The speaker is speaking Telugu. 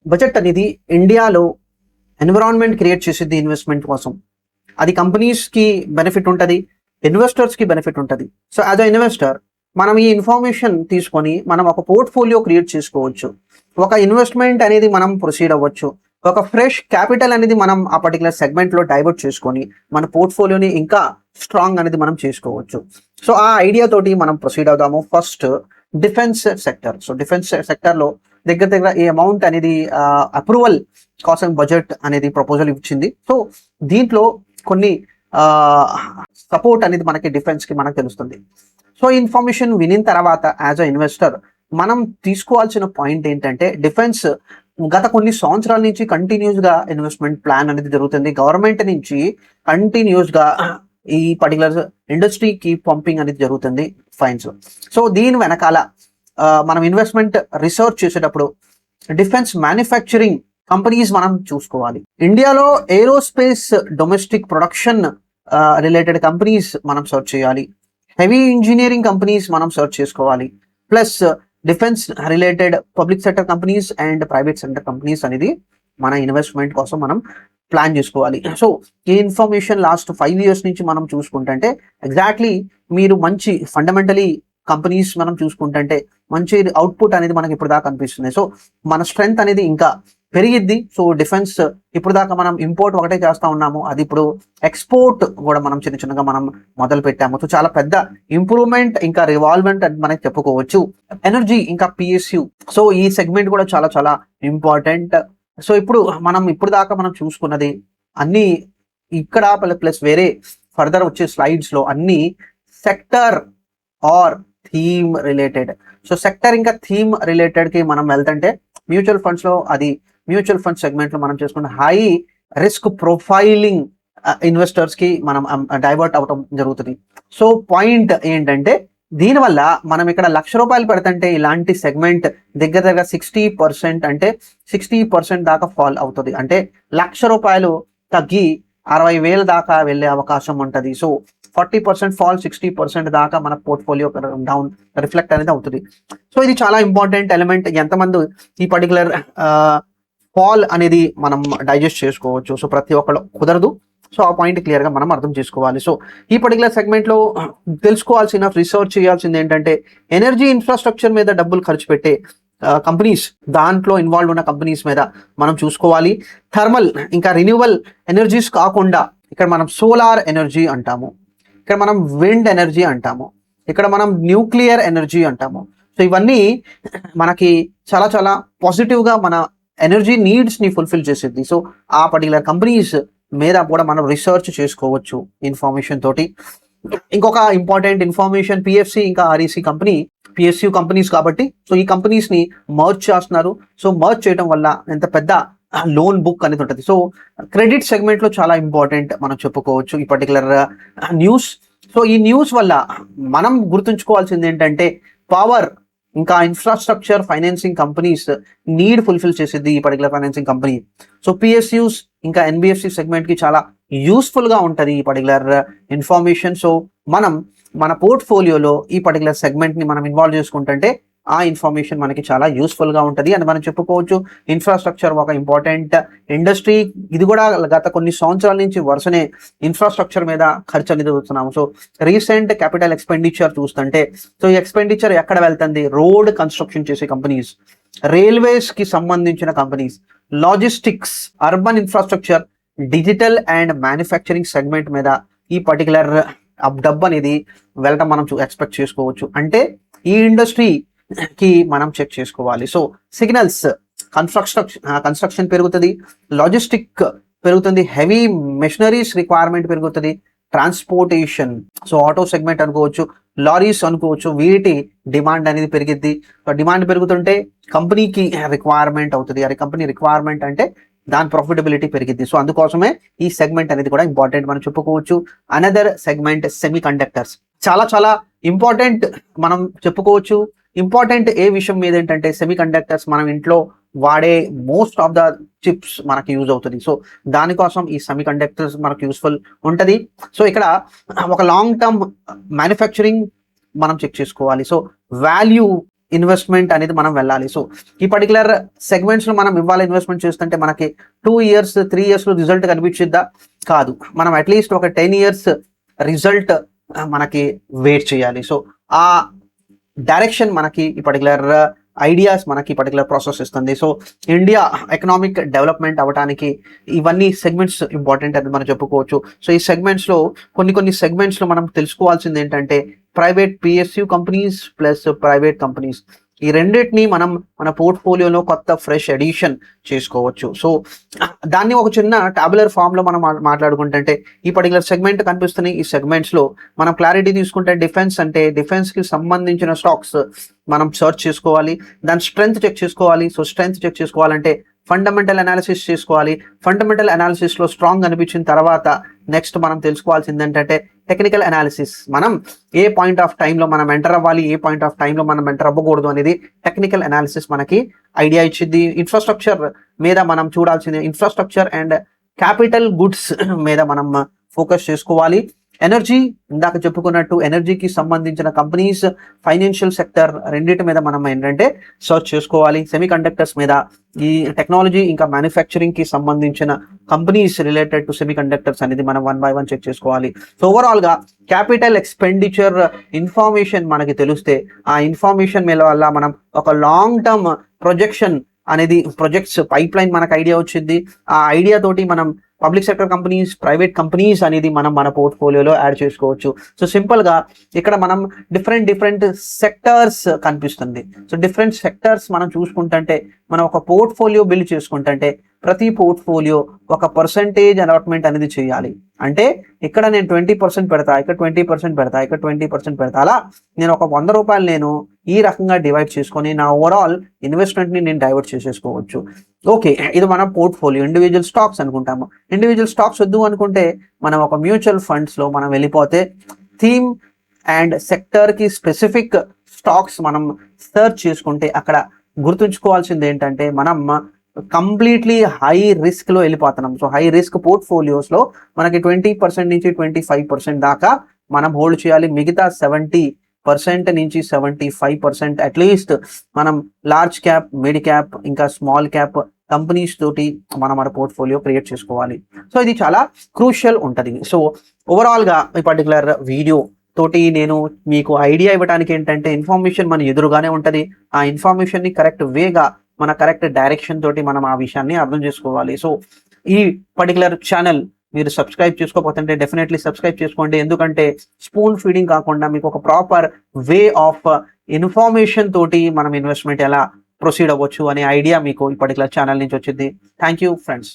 బడ్జెట్ అనేది ఇండియాలో ఎన్విరాన్మెంట్ క్రియేట్ చేసేది ఇన్వెస్ట్మెంట్ కోసం. అది కంపెనీస్కి బెనిఫిట్ ఉంటుంది, ఇన్వెస్టర్స్కి బెనిఫిట్ ఉంటుంది. సో యాజ్ అ ఇన్వెస్టర్ మనం ఈ ఇన్ఫర్మేషన్ తీసుకొని మనం ఒక పోర్ట్ఫోలియో క్రియేట్ చేసుకోవచ్చు. ఒక ఇన్వెస్ట్మెంట్ అనేది మనం ప్రొసీడ్ అవ్వచ్చు. ఒక ఫ్రెష్ క్యాపిటల్ అనేది మనం ఆ పర్టికులర్ సెగ్మెంట్లో డైవర్ట్ చేసుకొని మన పోర్ట్ఫోలియోని ఇంకా స్ట్రాంగ్ అనేది మనం చేసుకోవచ్చు. సో ఆ ఐడియా తోటి మనం ప్రొసీడ్ అవుదాము. First defence sector. So defence సెక్టర్లో దగ్గర ఈ అమౌంట్ అనేది అప్రూవల్ కోసం బడ్జెట్ అనేది ప్రపోజల్ ఇచ్చింది. సో దీంట్లో కొన్ని సపోర్ట్ అనేది మనకి డిఫెన్స్కి మనకు తెలుస్తుంది. సో ఇన్ఫర్మేషన్ వినిన తర్వాత యాజ్ అ ఇన్వెస్టర్ మనం తీసుకోవాల్సిన పాయింట్ ఏంటంటే, డిఫెన్స్ గత కొన్ని సంవత్సరాల నుంచి కంటిన్యూస్గా ఇన్వెస్ట్మెంట్ ప్లాన్ అనేది జరుగుతుంది. గవర్నమెంట్ నుంచి కంటిన్యూస్గా ఈ పర్టికులర్ ఇండస్ట్రీకి పంపింగ్ అనేది జరుగుతుంది ఫైన్స్. సో దీని వెనకాల మనం ఇన్వెస్ట్మెంట్ రీసెర్చ్ చేసేటప్పుడు డిఫెన్స్ మ్యానుఫ్యాక్చరింగ్ కంపెనీస్ మనం చూసుకోవాలి. ఇండియాలో aerospace domestic production related companies మనం సెర్చ్ చేయాలి. హెవీ ఇంజనీరింగ్ కంపెనీస్ మనం సెర్చ్ చేసుకోవాలి. Plus defence related public sector companies and private sector companies అనేది మన ఇన్వెస్ట్మెంట్ కోసం మనం ప్లాన్ చేసుకోవాలి. సో ఈ ఇన్ఫర్మేషన్ లాస్ట్ 5 years నుంచి మనం చూసుకుంటే ఎగ్జాక్ట్లీ మీరు మంచి ఫండమెంటలీ కంపెనీస్ మనం చూసుకుంటే మంచి అవుట్పుట్ అనేది మనకి ఇప్పుడు దాకా కనిపిస్తుంది. సో మన స్ట్రెంగ్త్ అనేది ఇంకా పెరిగిద్ది. సో డిఫెన్స్ ఇప్పుడు దాకా మనం ఇంపోర్ట్ ఒకటే చేస్తా ఉన్నాము, అది ఇప్పుడు ఎక్స్పోర్ట్ కూడా మనం చిన్నగా మనం మొదలు పెట్టాము. సో చాలా పెద్ద ఇంప్రూవ్మెంట్ ఇంకా రివాల్వ్మెంట్ అని మనకి చెప్పుకోవచ్చు. ఎనర్జీ ఇంకా పిఎస్యు, సో ఈ సెగ్మెంట్ కూడా చాలా చాలా ఇంపార్టెంట్. సో ఇప్పుడు దాకా మనం చూసుకున్నది అన్ని ఇక్కడ ప్లస్ వేరే ఫర్దర్ వచ్చే స్లైడ్స్ లో అన్ని sector are theme related. So sector ఇంకా థీమ్ రిలేటెడ్ కి మనం వెళ్తుంటే మ్యూచువల్ ఫండ్స్ లో అది మ్యూచువల్ ఫండ్ సెగ్మెంట్ లో మనం చేసుకుంటే హై రిస్క్ ప్రొఫైలింగ్ ఇన్వెస్టర్స్ కి మనం డైవర్ట్ అవటం జరుగుతుంది. సో పాయింట్ ఏంటంటే, దీనివల్ల మనం ఇక్కడ ₹1,00,000 పెడుతుంటే ఇలాంటి సెగ్మెంట్ దగ్గర 60% అంటే 60% దాకా ఫాల్ అవుతుంది. అంటే ₹1,00,000 తగ్గి 60,000 దాకా వెళ్ళే అవకాశం ఉంటుంది. సో 40% ఫాల్, 60% దాకా మన పోర్ట్ఫోలియో డౌన్ రిఫ్లెక్ట్ అనేది అవుతుంది. సో ఇది చాలా ఇంపార్టెంట్ ఎలిమెంట్. ఎంతమంది ఈ పర్టికులర్ ఫాల్ అనేది మనం డైజెస్ట్ చేసుకోవచ్చు. సో ప్రతి ఒక్కళ్ళు కుదరదు. సో ఆ పాయింట్ క్లియర్గా మనం అర్థం చేసుకోవాలి. సో ఈ పర్టికులర్ సెగ్మెంట్లో తెలుసుకోవాల్సిన రీసెర్చ్ చేయాల్సింది ఏంటంటే, ఎనర్జీ ఇన్ఫ్రాస్ట్రక్చర్ మీద డబ్బులు ఖర్చు పెట్టే కంపెనీస్, దాంట్లో ఇన్వాల్వ్ ఉన్న కంపెనీస్ మీద మనం చూసుకోవాలి. థర్మల్ ఇంకా రిన్యూవల్ ఎనర్జీస్ కాకుండా ఇక్కడ మనం సోలార్ ఎనర్జీ అంటాము, ఇక్కడ మనం విండ్ ఎనర్జీ అంటాము, ఇక్కడ మనం న్యూక్లియర్ ఎనర్జీ అంటాము. సో ఇవన్నీ మనకి చాలా చాలా పాజిటివ్గా మన ఎనర్జీ నీడ్స్ని ఫుల్ఫిల్ చేసేది. సో ఆ పర్టికులర్ కంపెనీస్ మీద కూడా మనం రీసెర్చ్ చేసుకోవచ్చు ఇన్ఫర్మేషన్ తోటి. ఇంకొక ఇంపార్టెంట్ ఇన్ఫర్మేషన్, పిఎఫ్సి ఇంకా ఆర్ఈసి కంపెనీ, పిఎస్యు కంపెనీస్ కాబట్టి సో ఈ కంపెనీస్ని మర్జ్ చేస్తున్నారు. సో మర్జ్ చేయడం వల్ల ఎంత పెద్ద లోన్ బుక్ అనేది ఉంటుంది. సో క్రెడిట్ సెగ్మెంట్లో చాలా ఇంపార్టెంట్ మనం చెప్పుకోవచ్చు ఈ పర్టికులర్ న్యూస్. సో ఈ న్యూస్ వల్ల మనం గుర్తుంచుకోవాల్సింది ఏంటంటే, పవర్ ఇంకా infrastructure financing companies need fulfil చేసేది ఈ particular financing company. So PSUs ఇంకా ఎన్బిఎఫ్సి సెగ్మెంట్కి చాలా యూస్ఫుల్గా ఉంటుంది ఈ పర్టికులర్ ఇన్ఫర్మేషన్. సో మనం మన పోర్ట్ఫోలియోలో ఈ పర్టికులర్ సెగ్మెంట్ని మనం ఇన్వాల్వ్ చేసుకుంటుంటే ఆ ఇన్ఫర్మేషన్ మనకి చాలా యూస్ఫుల్గా ఉంటుంది అని మనం చెప్పుకోవచ్చు. ఇన్ఫ్రాస్ట్రక్చర్ ఒక ఇంపార్టెంట్ ఇండస్ట్రీ. ఇది కూడా గత కొన్ని సంవత్సరాల నుంచి వరుసనే ఇన్ఫ్రాస్ట్రక్చర్ మీద ఖర్చు అనేది చూస్తున్నాము. సో రీసెంట్ క్యాపిటల్ ఎక్స్పెండిచర్ చూస్తుంటే సో ఈ ఎక్స్పెండిచర్ ఎక్కడ వెళ్తుంది? రోడ్ కన్స్ట్రక్షన్ చేసే కంపెనీస్, రైల్వేస్కి సంబంధించిన companies, logistics, urban infrastructure, digital and manufacturing segment మీద ఈ పర్టికులర్ డబ్బు అనేది వెళ్ళటం మనం ఎక్స్పెక్ట్ చేసుకోవచ్చు. అంటే ఈ ఇండస్ట్రీకి మనం చెక్ చేసుకోవాలి. సో సిగ్నల్స్, కన్స్ట్రక్షన్ పెరుగుతుంది, లాజిస్టిక్ పెరుగుతుంది, హెవీ మెషినరీస్ రిక్వైర్మెంట్ పెరుగుతుంది, ట్రాన్స్పోర్టేషన్, సో ఆటో సెగ్మెంట్ అనుకోవచ్చు, లారీస్ అనుకోవచ్చు, వీటి డిమాండ్ అనేది పెరిగిద్ది. సో డిమాండ్ పెరుగుతుంటే కంపెనీకి రిక్వైర్మెంట్ అవుతుంది. అది కంపెనీ రిక్వైర్మెంట్ అంటే దాని ప్రాఫిటబిలిటీ పెరిగిద్ది. సో అందుకోసమే ఈ సెగ్మెంట్ అనేది కూడా ఇంపార్టెంట్ మనం చెప్పుకోవచ్చు. అనదర్ సెగ్మెంట్ సెమీ కండక్టర్స్, చాలా చాలా ఇంపార్టెంట్ మనం చెప్పుకోవచ్చు. ఇంపార్టెంట్ ఏ విషయం మీద ఏంటంటే, సెమీ కండక్టర్స్ మనం ఇంట్లో వాడే మోస్ట్ ఆఫ్ ద చిప్స్ మనకి యూజ్ అవుతుంది. సో దానికోసం ఈ సెమీ కండక్టర్స్ మనకు యూస్ఫుల్ ఉంటుంది. సో ఇక్కడ ఒక లాంగ్ టర్మ్ మ్యానుఫ్యాక్చరింగ్ మనం చెక్ చేసుకోవాలి. సో వాల్యూ ఇన్వెస్ట్మెంట్ అనేది మనం వెళ్ళాలి. సో ఈ పర్టికులర్ సెగ్మెంట్స్లో మనం ఇవ్వాలి ఇన్వెస్ట్మెంట్ చేస్తుంటే మనకి 2 years 3 yearsలో రిజల్ట్ కనిపించిద్దా? కాదు. మనం అట్లీస్ట్ ఒక 10 years రిజల్ట్ మనకి వెయిట్ చేయాలి. సో ఆ డైరెక్షన్ మనకి ఈ పర్టికులర్ ఐడియాస్ మనకి పర్టికులర్ ప్రాసెస్ ఇస్తుంది. సో ఇండియా ఎకనామిక్ డెవలప్మెంట్ అవ్వడానికి ఇవన్నీ సెగ్మెంట్స్ ఇంపార్టెంట్ అని మనం చెప్పుకోవచ్చు. సో ఈ సెగ్మెంట్స్లో కొన్ని సెగ్మెంట్స్లో మనం తెలుసుకోవాల్సింది ఏంటంటే private PSU companies plus private companies, ఈ రెండింటిని మనం మన పోర్ట్ఫోలియోలో కొత్త ఫ్రెష్ ఎడిషన్ చేసుకోవచ్చు. సో దాన్ని ఒక చిన్న టాబులర్ ఫామ్లో మనం మాట్లాడుకుంటే ఈ పర్టికులర్ సెగ్మెంట్ కనిపిస్తున్నాయి. ఈ సెగ్మెంట్స్లో మనం క్లారిటీ తీసుకుంటే డిఫెన్స్ అంటే డిఫెన్స్కి సంబంధించిన స్టాక్స్ మనం సర్చ్ చేసుకోవాలి, దాని స్ట్రెంగ్త్ చెక్ చేసుకోవాలి. సో స్ట్రెంగ్త్ చెక్ చేసుకోవాలంటే ఫండమెంటల్ అనాలిసిస్ చేసుకోవాలి. ఫండమెంటల్ అనాలిసిస్లో స్ట్రాంగ్ అనిపించిన తర్వాత నెక్స్ట్ మనం తెలుసుకోవాల్సింది ఏంటంటే టెక్నికల్ అనాలిసిస్. మనం ఏ పాయింట్ ఆఫ్ టైంలో మనం ఎంటర్ అవ్వాలి, ఏ పాయింట్ ఆఫ్ టైంలో మనం ఎంటర్ అవ్వకూడదు అనేది టెక్నికల్ అనాలిసిస్ మనకి ఐడియా ఇచ్చింది. ఇన్ఫ్రాస్ట్రక్చర్ మీద మనం చూడాల్సింది ఇన్ఫ్రాస్ట్రక్చర్ అండ్ క్యాపిటల్ గుడ్స్ మీద మనం ఫోకస్ చేసుకోవాలి. ఎనర్జీ, ఇందాక చెప్పుకున్నట్టు ఎనర్జీకి సంబంధించిన కంపెనీస్, ఫైనాన్షియల్ సెక్టర్ రెండింటి మీద మనం ఏంటంటే సర్చ్ చేసుకోవాలి. సెమీ కండక్టర్స్ మీద, ఈ టెక్నాలజీ ఇంకా మ్యానుఫ్యాక్చరింగ్కి సంబంధించిన companies related to semi conductors అనేది మనం 1 by 1 చెక్ చేసుకోవాలి. సో ఓవరాల్గా క్యాపిటల్ ఎక్స్పెండిచర్ ఇన్ఫర్మేషన్ మనకి తెలిస్తే ఆ ఇన్ఫర్మేషన్ మీద వల్ల మనం ఒక లాంగ్ టర్మ్ ప్రొజెక్షన్ అనేది ప్రొజెక్ట్స్ పైప్ లైన్ మనకు ఐడియా వచ్చింది. ఆ ఐడియా తోటి మనం public sector companies, private companies అనేది మనం మన పోర్ట్ఫోలియోలో యాడ్ చేసుకోవచ్చు. సో సింపుల్గా ఇక్కడ మనం డిఫరెంట్ సెక్టర్స్ కనిపిస్తుంది. సో డిఫరెంట్ సెక్టర్స్ మనం చూసుకుంటుంటే మనం ఒక పోర్ట్ఫోలియో బిల్డ్ చేసుకుంటుంటే ప్రతి పోర్ట్ఫోలియో ఒక పర్సంటేజ్ అలాట్మెంట్ అనేది చేయాలి. అంటే ఇక్కడ నేను 20% పెడతా, ఇక్కడ 20% పెడతా, ఇక్కడ 20% పెడతా, అలా నేను ఒక 100 రూపాయలు నేను ఈ రకంగా డివైడ్ చేసుకొని నా ఓవరాల్ ఇన్వెస్ట్మెంట్ని నేను డైవర్ట్ చేసేసుకోవచ్చు. ఓకే, ఇది మన పోర్ట్ఫోలియో. ఇండివిజువల్ స్టాక్స్ అనుకుంటాము. ఇండివిజువల్ స్టాక్స్ వద్దు అనుకుంటే మనం ఒక మ్యూచువల్ ఫండ్స్లో మనం వెళ్ళిపోతే థీమ్ అండ్ సెక్టర్కి స్పెసిఫిక్ స్టాక్స్ మనం సర్చ్ చేసుకుంటే అక్కడ గుర్తుంచుకోవాల్సింది ఏంటంటే మనం కంప్లీట్లీ హై రిస్క్లో వెళ్ళిపోతున్నాం. సో హై రిస్క్ పోర్ట్ఫోలియోస్లో మనకి 20% నుంచి 25% దాకా మనం హోల్డ్ చేయాలి. మిగతా 70% నుంచి 75% అట్లీస్ట్ మనం లార్జ్ క్యాప్, మిడ్ క్యాప్ ఇంకా స్మాల్ క్యాప్ కంపెనీస్ తోటి మనం మన పోర్ట్ఫోలియో క్రియేట్ చేసుకోవాలి. సో ఇది చాలా క్రూషియల్ ఉంటుంది. సో ఓవరాల్గా ఈ పర్టికులర్ వీడియో తోటి నేను మీకు ఐడియా ఇవ్వడానికి ఏంటంటే ఇన్ఫర్మేషన్ మన ఎదురుగానే ఉంటుంది. ఆ ఇన్ఫర్మేషన్ని కరెక్ట్ వేగా మన కరెక్ట్ డైరెక్షన్ తోటి మనం ఆ విషయాన్ని అర్థం చేసుకోవాలి. సో ఈ పర్టికులర్ ఛానల్ మీరు సబ్స్క్రైబ్ చేసుకోకపోతే డెఫినెట్లీ సబ్స్క్రైబ్ చేసుకోండి. ఎందుకంటే స్పూన్ ఫీడింగ్ కాకుండా మీకు ఒక ప్రాపర్ వే ఆఫ్ ఇన్ఫర్మేషన్ తోటి మనం ఇన్వెస్ట్మెంట్ ఎలా ప్రొసీడ్ అవ్వచ్చు అనే ఐడియా మీకు ఈ పర్టికులర్ ఛానల్ నుంచి వచ్చింది. Thank you friends.